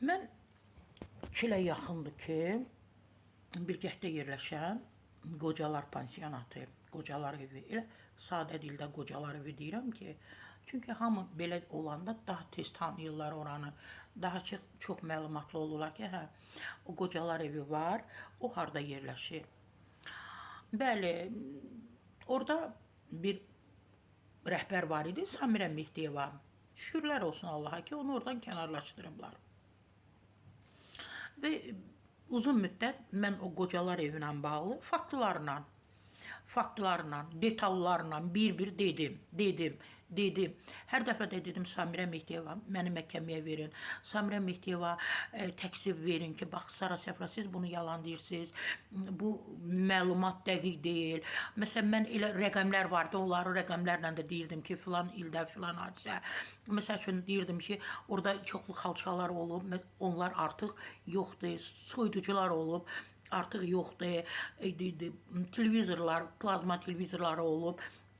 Mən Çilə yaxındır ki, Bilgəhdə yerləşən qocalar pansionatı, qocalar evi, elə sadə dildə qocalar evi deyirəm ki, çünki hamı belə olanda daha tez tanıyırlar oranı, daha çox məlumatlı olurlar ki, hə, o qocalar evi var, o harda yerləşir. Bəli, orada bir rəhbər var idi, Samirə Mehdiyeva. Şükürlər olsun Allaha ki, onu oradan kənarlaşdırıblar. Və uzun müddət mən o qocalar evinə bağlı faktlarla, detallarla bir-bir dedim. Hər dəfə də dedim Samirə Mehdiyeva məni məhkəməyə verin. Samirə Mehdiyeva təksib verin ki, bax Sara Səfra siz bunu yalan deyirsiniz. Bu məlumat dəqiq deyil. Məsələn mən elə rəqəmlər vardı, onları rəqəmlərlə də deyirdim ki, filan ildə filan hadisə. Məsəl üçün deyirdim ki, orada çoxlu xalçalar olub, onlar artıq yoxdur, soyuducular olub. Artıq yoxdur, televizorlar, plazma televizorları olub,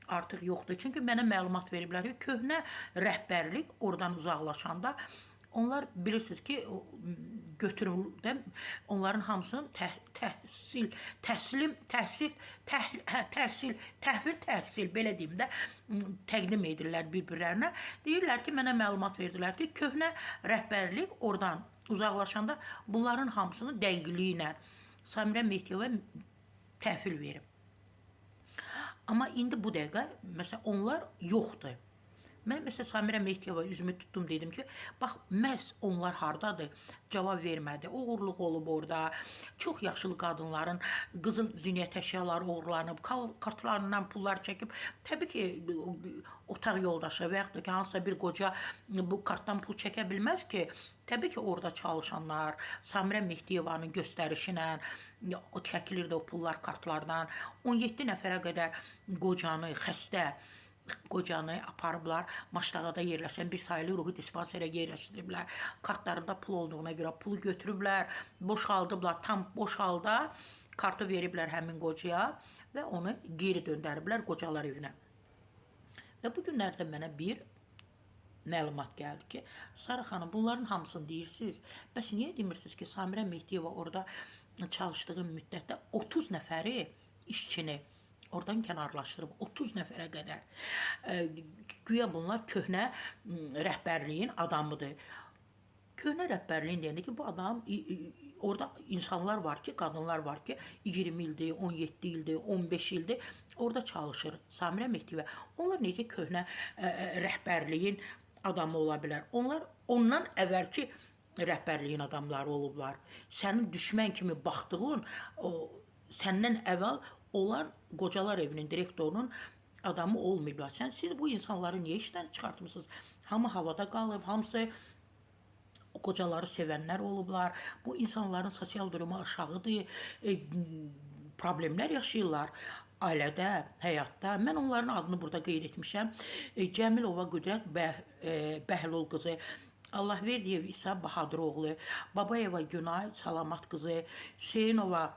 artıq yoxdur. Çünki mənə məlumat veriblər ki, köhnə rəhbərlik oradan uzaqlaşanda, onlar bilirsiniz ki, götürüldə onların hamısını təhvil belə deyim də təqdim edirlər bir-birlərinə. Deyirlər ki, mənə məlumat verdilər ki, köhnə rəhbərlik oradan uzaqlaşanda bunların hamısını dəqiqliyi ilə Samirə Mehdiyeva təhvil verib. Amma indi bu dəqiqə, məsələn, onlar yoxdur. Mən məsələn Samirə Mehdiyeva üzümü tutdum, dedim ki, bax, məhz onlar hardadır? Cavab vermədi. Uğurluq olub orada. Çox yaşlı qadınların qızıl zinət əşyaları uğurlanıb, kartlarından pullar çəkib. Təbii ki, otaq yoldaşı və yaxud da ki, hansısa bir qoca bu kartdan pul çəkə bilməz ki, təbii ki, orada çalışanlar Samirə Mehdiyevanın göstərişinə o çəkilirdi o pullar kartlardan. 17 nəfərə qədər qocanı, xəstə qocanı aparıblar, Maştağada yerləşən bir sayılı ruhi dispanserə yerləşdiriblər. Kartlarında pul olduğuna görə pulu götürüblər, boşaldıblar, tam boşalda kartı veriblər həmin qocaya və onu geri döndəriblər qocalar evinə. Və bu günlərdə mənə bir məlumat gəldi ki, Sara xanım, bunların hamısını deyirsiniz. Bəs niyə demirsiniz ki, Samirə Mehdiyeva orada çalışdığı müddətdə 30 nəfəri işçini oradan kənarlaşdırıb 30 nəfərə qədər. Güya bunlar köhnə rəhbərliyin adamıdır. Köhnə rəhbərliyin deyəndə ki, bu adam, orada insanlar var ki, qadınlar var ki, 20 ildir, 17 ildir, 15 ildir, orada çalışır Samirə Mehdiyeva. Onlar necə köhnə rəhbərliyin adamı ola bilər? Onlar ondan əvvəlki rəhbərliyin adamları olublar. Sənin düşmən kimi baxdığın, səndən əvvəl olan qocalar evinin direktorunun adamı olmayıblar. Siz bu insanları niyə işdən çıxartmışsınız? Hamı havada qalıb, hamısı qocaları sevənlər olublar. Bu insanların sosial durumu aşağıdır, problemlər yaşayırlar ailədə, həyatda. Mən onların adını burada qeyd etmişəm. Cəmilova Qüdrət Bəhlul qızı, Allahverdiyev İsa Bahadıroğlu, Babayeva Günay Salamat qızı, Hüseynova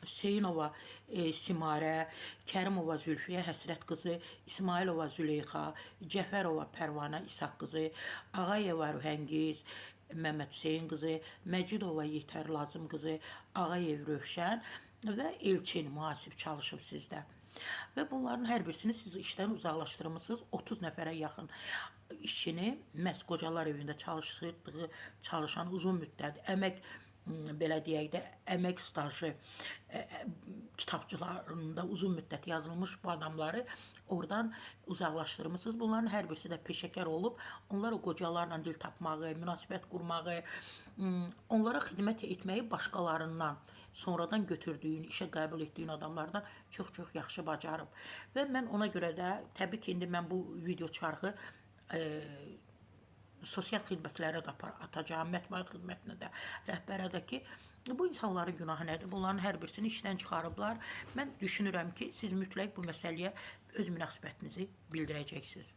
Simarə, Kərimova Zülfiyə Həsrət qızı, İsmailova Züleyxa, Cəfərova Pərvanə İsaq qızı, Ağayeva Rühəngiz Məmməd Hüseyin qızı, Məcidova Yetər Lazım qızı, Ağayev Rövşən və Elçin mühasib çalışıb sizdə. Və bunların hər birisini siz işdən uzaqlaşdırmışsınız. 30 nəfərə yaxın işçini məhz qocalar evində çalışan uzun müddət əmək, belə deyək də, əmək stajı kitabçılarında uzun müddət yazılmış bu adamları oradan uzaqlaşdırmışsınız. Bunların hər birisi də peşəkar olub. Onlar o qocalarla dil tapmağı, münasibət qurmağı, onlara xidmət etməyi başqalarından, sonradan götürdüyün, işə qəbul etdiyin adamlardan çox-çox yaxşı bacarıb. Və mən ona görə də, təbii ki, indi mən bu video çarxı sosial xidmətlərə də atacağım, mətbuat xidmətinə də, rəhbərə də ki, bu insanların günahı nədir? Bunların hər birisini işdən çıxarıblar. Mən düşünürəm ki, siz mütləq bu məsələyə öz münasibətinizi bildirəcəksiniz.